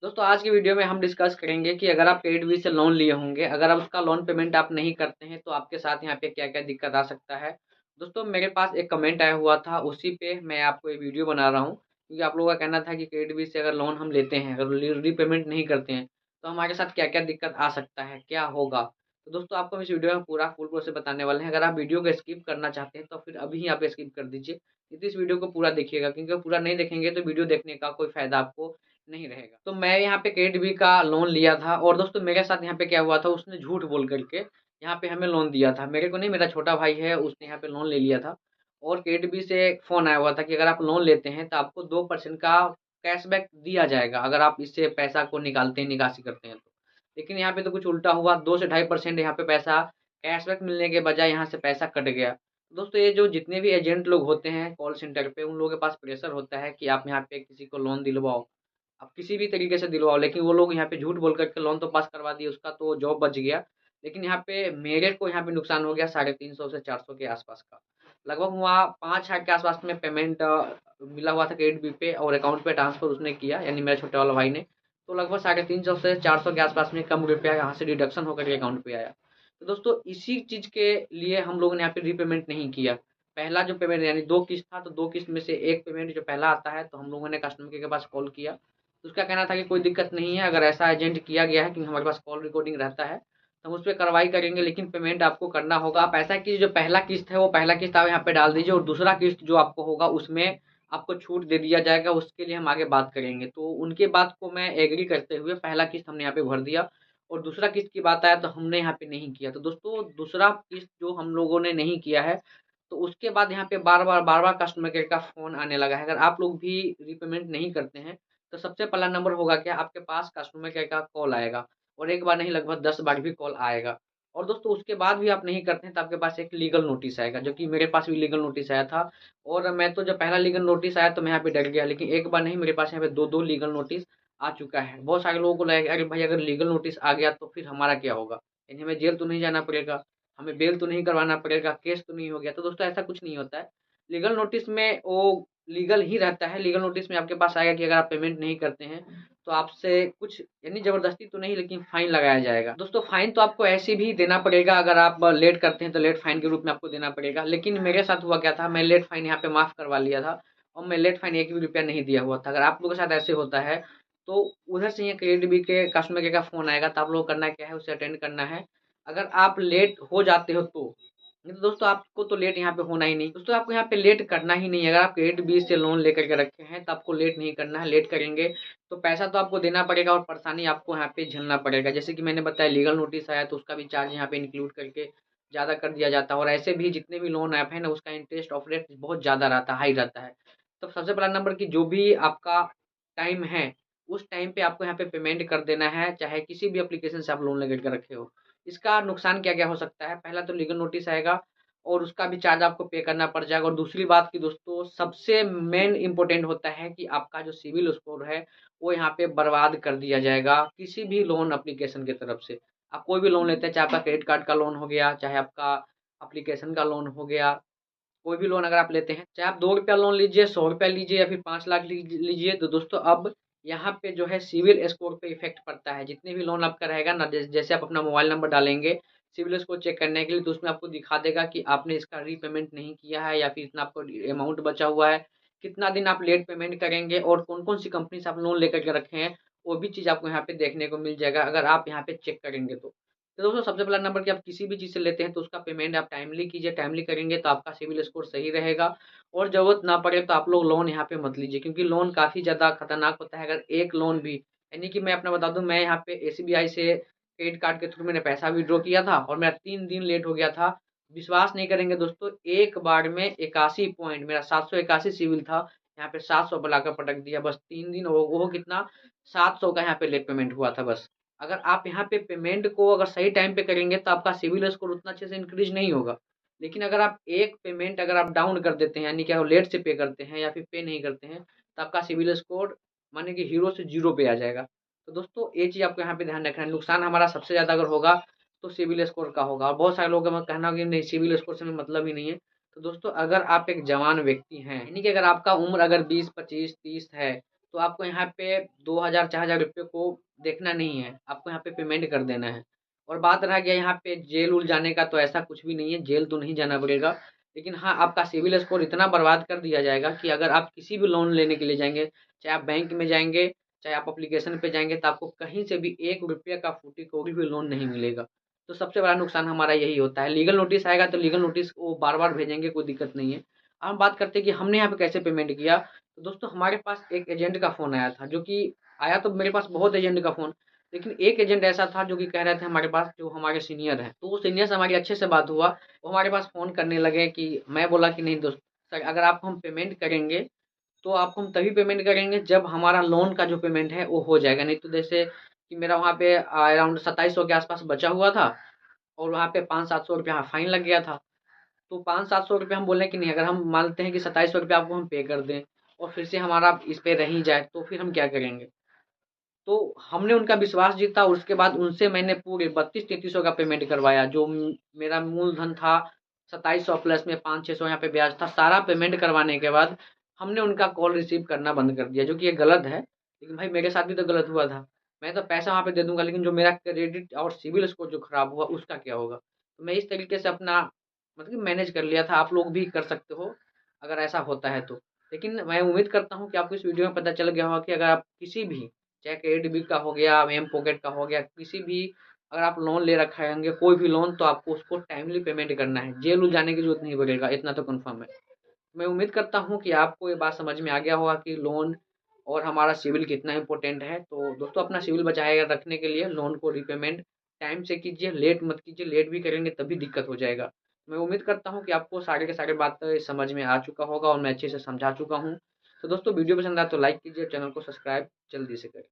दोस्तों आज की वीडियो में हम डिस्कस करेंगे कि अगर आप क्रेडिट बी से लोन लिए होंगे, अगर आप उसका लोन पेमेंट आप नहीं करते हैं तो आपके साथ यहाँ पे क्या-क्या दिक्कत आ सकता है। दोस्तों मेरे पास एक कमेंट आया हुआ था, उसी पे मैं आपको ये वीडियो बना रहा हूँ, क्योंकि आप लोगों का कहना था कि क्रेडिट बी से अगर लोन हम लेते हैं, अगर रीपेमेंट नहीं करते हैं, तो हमारे साथ क्या-क्या दिक्कत आ सकता है, क्या होगा? तो दोस्तों आपको हम इस वीडियो में पूरा फुल प्रोसेस बताने वाले हैं। अगर आप वीडियो को स्किप करना चाहते हैं तो फिर अभी यहाँ पे स्किप कर दीजिए। नहीं तो इस वीडियो को पूरा देखिएगा, क्योंकि पूरा नहीं देखेंगे तो वीडियो देखने का कोई फ़ायदा आपको नहीं रहेगा। तो मैं यहाँ पे केडबी का लोन लिया था और दोस्तों मेरे साथ यहाँ पे क्या हुआ था, उसने झूठ बोल करके यहाँ पे हमें लोन दिया था। मेरे को नहीं, मेरा छोटा भाई है, उसने यहाँ पे लोन ले लिया था और केडबी से एक फ़ोन आया हुआ था कि अगर आप लोन लेते हैं तो आपको 2% का कैशबैक दिया जाएगा, अगर आप इससे पैसा को निकालते हैं, निकासी करते हैं तो। लेकिन यहाँ पे तो कुछ उल्टा हुआ, 2 से 2.5% यहाँ पे पैसा कैशबैक मिलने के बजाय यहाँ से पैसा कट गया। दोस्तों ये जो जितने भी एजेंट लोग होते हैं कॉल सेंटर पे, उन लोगों के पास प्रेशर होता है कि आप यहाँ पे किसी को लोन दिलवाओ, आप किसी भी तरीके से दिलवाओ, लेकिन वो लोग यहाँ पे झूठ बोल कर के लोन तो पास करवा दिए, उसका तो जॉब बच गया। लेकिन यहाँ पे मेरे को यहाँ पे नुकसान हो गया 350 से 400 के आसपास का। लगभग वहाँ 5 लाख के आसपास में पेमेंट मिला हुआ था क्रेडिट बी पे, और अकाउंट पे ट्रांसफर उसने किया, यानी मेरे छोटे वाला भाई ने। तो लगभग 350 से 400 के आसपास में कम रुपया यहाँ से डिडक्शन होकर के अकाउंट पे आया। तो दोस्तों इसी चीज़ के लिए हम लोगों ने यहाँ पे रीपेमेंट नहीं किया। पहला जो पेमेंट यानी 2 किस्त था, तो 2 किस्त में से एक पेमेंट जो पहला आता है, तो हम लोगों ने कस्टमर केयर के पास कॉल किया। तो उसका कहना था कि कोई दिक्कत नहीं है, अगर ऐसा एजेंट किया गया है कि हमारे पास कॉल रिकॉर्डिंग रहता है, तो हम उस पे कार्रवाई करेंगे, लेकिन पेमेंट आपको करना होगा। आप ऐसा कीजिए, जो पहला किस्त है वो पहला किस्त आप यहाँ पे डाल दीजिए, और दूसरा किस्त जो आपको होगा उसमें आपको छूट दे दिया जाएगा, उसके लिए हम आगे बात करेंगे। तो उनके बात को मैं एग्री करते हुए पहला किस्त हमने यहाँ पे भर दिया, और दूसरा किस्त की बात आया तो हमने यहाँ पे नहीं किया। तो दोस्तों दूसरा किस्त जो हम लोगों ने नहीं किया है, तो उसके बाद यहाँ पे बार-बार कस्टमर केयर का फ़ोन आने लगा है। अगर आप लोग भी रीपेमेंट नहीं करते हैं, तो सबसे पहला नंबर होगा क्या, आपके पास कस्टमर केयर का कॉल आएगा, और एक बार नहीं लगभग 10 बार भी कॉल आएगा। और दोस्तों उसके बाद भी आप नहीं करते हैं तो आपके पास एक लीगल नोटिस आएगा, जो कि मेरे पास भी लीगल नोटिस आया था। और मैं तो जब पहला लीगल नोटिस आया तो मैं यहाँ पे डर गया, लेकिन एक बार नहीं, मेरे पास यहाँ पे 2-2 लीगल नोटिस आ चुका है। बहुत सारे लोगों को लगेगा अरे भाई, अगर लीगल नोटिस आ गया तो फिर हमारा क्या होगा? यानी हमें जेल तो नहीं जाना पड़ेगा, हमें बेल तो नहीं करवाना पड़ेगा, केस तो नहीं हो गया। तो दोस्तों ऐसा कुछ नहीं होता है। लीगल नोटिस में वो लीगल ही रहता है। लीगल नोटिस में आपके पास आएगा कि अगर आप पेमेंट नहीं करते हैं तो आपसे कुछ, यानी ज़बरदस्ती तो नहीं, लेकिन फ़ाइन लगाया जाएगा। दोस्तों फ़ाइन तो आपको ऐसे भी देना पड़ेगा, अगर आप लेट करते हैं तो लेट फ़ाइन के रूप में आपको देना पड़ेगा। लेकिन मेरे साथ हुआ क्या था, मैं लेट फ़ाइन यहाँ पे माफ़ करवा लिया था, और मैं लेट फ़ाइन 1 भी रुपया नहीं दिया हुआ था। अगर आप लोगों के साथ ऐसे होता है, तो उधर से ये क्रेडिट बी के कस्टमर केयर का फ़ोन आएगा, तो आप लोगों को करना क्या है, उसे अटेंड करना है। अगर आप लेट हो जाते हो तो, नहीं तो दोस्तों आपको तो लेट यहाँ पे होना ही नहीं। दोस्तों आपको यहाँ पे लेट करना ही नहीं है। अगर आप क्रेडिट बी से लोन लेकर के रखे हैं तो आपको लेट नहीं करना है। लेट करेंगे तो पैसा तो आपको देना पड़ेगा, और परेशानी आपको यहाँ पे झेलना पड़ेगा। जैसे कि मैंने बताया, लीगल नोटिस आया तो उसका भी चार्ज यहाँ पे इंक्लूड करके ज़्यादा कर दिया जाता है, और ऐसे भी जितने भी लोन ऐप है ना, उसका इंटरेस्ट ऑफ रेट बहुत ज़्यादा रहता है, हाई रहता है। तो सबसे पहला नंबर की जो भी आपका टाइम है, उस टाइम पे आपको यहाँ पे पेमेंट कर देना है, चाहे किसी भी एप्लीकेशन से आप लोन लेकर के रखे हो। इसका नुकसान क्या-क्या हो सकता है? पहला तो लीगल नोटिस आएगा, और उसका भी चार्ज आपको पे करना पड़ जाएगा। और दूसरी बात कि दोस्तों सबसे मेन इम्पोर्टेंट होता है कि आपका जो सिबिल स्कोर है, वो यहाँ पे बर्बाद कर दिया जाएगा किसी भी लोन एप्लीकेशन की तरफ से। आप कोई भी लोन लेते हैं, चाहे आपका क्रेडिट कार्ड का लोन हो गया, चाहे आपका एप्लीकेशन का लोन हो गया, कोई भी लोन अगर आप लेते हैं, चाहे आप ₹2 लोन लीजिए, ₹100 लीजिए या फिर 5 लाख लीजिए, तो दोस्तों अब यहाँ पे जो है सिविल स्कोर पे इफ़ेक्ट पड़ता है। जितने भी लोन आपका रहेगा ना, जैसे आप अपना मोबाइल नंबर डालेंगे सिविल स्कोर चेक करने के लिए, तो उसमें आपको दिखा देगा कि आपने इसका रीपेमेंट नहीं किया है, या फिर इतना आपको अमाउंट बचा हुआ है, कितना दिन आप लेट पेमेंट करेंगे, और कौन-कौन सी कंपनी से आप लोन लेकर के रखे हैं, वो भी चीज़ आपको यहाँ पे देखने को मिल जाएगा, अगर आप यहाँ पे चेक करेंगे तो। तो दोस्तों सबसे पहला नंबर कि आप किसी भी चीज़ से लेते हैं तो उसका पेमेंट आप टाइमली कीजिए, टाइमली करेंगे तो आपका सिविल स्कोर सही रहेगा, और ज़रूरत ना पड़े तो आप लोग लोन यहाँ पे मत लीजिए, क्योंकि लोन काफ़ी ज़्यादा खतरनाक होता है। अगर एक लोन भी, यानी कि मैं अपना बता दूँ, मैं यहाँ पे एसबीआई से क्रेडिट कार्ड के थ्रू मैंने पैसा विथड्रॉ किया था, और मेरा 3 दिन लेट हो गया था। विश्वास नहीं करेंगे दोस्तों, एक बार में 81 पॉइंट, मेरा 781 सिविल था, यहाँ पे 700 बुलाकर पटक दिया, बस 3 दिन, वो कितना 700 का यहाँ पे लेट पेमेंट हुआ था बस। अगर आप यहाँ पे पेमेंट को अगर सही टाइम पे करेंगे तो आपका सिविल स्कोर उतना अच्छे से इंक्रीज नहीं होगा। लेकिन अगर आप एक पेमेंट अगर आप डाउन कर देते हैं, यानी कि आप लेट से पे करते हैं या फिर पे नहीं करते हैं, तो आपका सिविल स्कोर माने कि 0 से 0 पे आ जाएगा। तो दोस्तों ये चीज़ आपको यहाँ पे ध्यान रखना है। नुकसान हमारा सबसे ज़्यादा अगर होगा तो सिविल स्कोर का होगा, और बहुत सारे लोगों का कहना है कि नहीं, सिविल स्कोर से हमें मतलब ही नहीं है। तो दोस्तों अगर आप एक जवान व्यक्ति हैं, यानी कि अगर आपका उम्र अगर 20, 25, 30 है, तो आपको यहाँ पे 2000 4000 रुपये को देखना नहीं है, आपको यहाँ पे पेमेंट कर देना है। और बात रह गया यहाँ पे जेल-उल जाने का, तो ऐसा कुछ भी नहीं है, जेल तो नहीं जाना पड़ेगा। लेकिन हाँ, आपका सिविल स्कोर इतना बर्बाद कर दिया जाएगा कि अगर आप किसी भी लोन लेने के लिए जाएँगे, चाहे आप बैंक में जाएँगे, चाहे आप एप्लीकेशन पे जाएँगे, तो आपको कहीं से भी ₹1 का फूटी-कौड़ी भी लोन नहीं मिलेगा। तो सबसे बड़ा नुकसान हमारा यही होता है। लीगल नोटिस आएगा तो लीगल नोटिस वो बार-बार भेजेंगे, कोई दिक्कत नहीं है। अब हम बात करते हैं कि हमने यहाँ पे कैसे पेमेंट किया। तो दोस्तों हमारे पास एक एजेंट का फ़ोन आया था, जो कि आया तो मेरे पास बहुत एजेंट का फ़ोन, लेकिन एक एजेंट ऐसा था जो कि कह रहे थे हमारे पास, जो हमारे सीनियर हैं। तो वो सीनियर से हमारी अच्छे से बात हुआ, वो हमारे पास फ़ोन करने लगे कि मैं बोला कि नहीं दोस्त सर, अगर आपको हम पेमेंट करेंगे, तो आपको हम तभी पेमेंट करेंगे जब हमारा लोन का जो पेमेंट है वो हो जाएगा। नहीं तो जैसे कि मेरा वहाँ पे अराउंड 2700 के आस-पास बचा हुआ था और वहाँ पे 500-700 रुपया फाइन लग गया था। तो 500-700 रुपये हम बोले कि नहीं, अगर हम मानते हैं कि 2700 रुपये आपको हम पे कर दें और फिर से हमारा इस पे रह ही जाए, तो फिर हम क्या करेंगे? तो हमने उनका विश्वास जीता और उसके बाद उनसे मैंने पूरे 32-3300 का पेमेंट करवाया। जो मेरा मूलधन था 2700 प्लस में 500-600 यहाँ पे ब्याज था। सारा पेमेंट करवाने के बाद हमने उनका कॉल रिसीव करना बंद कर दिया, जो कि ये गलत है। लेकिन भाई मेरे साथ भी तो गलत हुआ था। मैं तो पैसा वहाँ पे दे दूँगा, लेकिन जो मेरा क्रेडिट और सिबिल स्कोर जो खराब हुआ उसका क्या होगा? तो मैं इस तरीके से अपना मतलब कि मैनेज कर लिया था। आप लोग भी कर सकते हो अगर ऐसा होता है तो। लेकिन मैं उम्मीद करता हूँ कि आपको इस वीडियो में पता चल गया होगा कि अगर आप किसी भी, चाहे क्रेडिट का हो गया, एम पॉकेट का हो गया, किसी भी अगर आप लोन ले रखे होंगे, कोई भी लोन, तो आपको उसको टाइमली पेमेंट करना है। जेल उल जाने की ज़रूरत नहीं पड़ेगा, इतना तो कन्फर्म है। मैं उम्मीद करता हूँ कि आपको ये बात समझ में आ गया होगा कि लोन और हमारा सिविल कितना इम्पोर्टेंट है। तो दोस्तों अपना सिविल बचाए रखने के लिए लोन को रीपेमेंट टाइम से कीजिए, लेट मत कीजिए। लेट भी करेंगे तभी दिक्कत हो जाएगा। मैं उम्मीद करता हूँ कि आपको सारे के सारे बातें समझ में आ चुका होगा और मैं अच्छे से समझा चुका हूँ। तो दोस्तों वीडियो पसंद आया तो लाइक कीजिए, चैनल को सब्सक्राइब जल्दी से करें।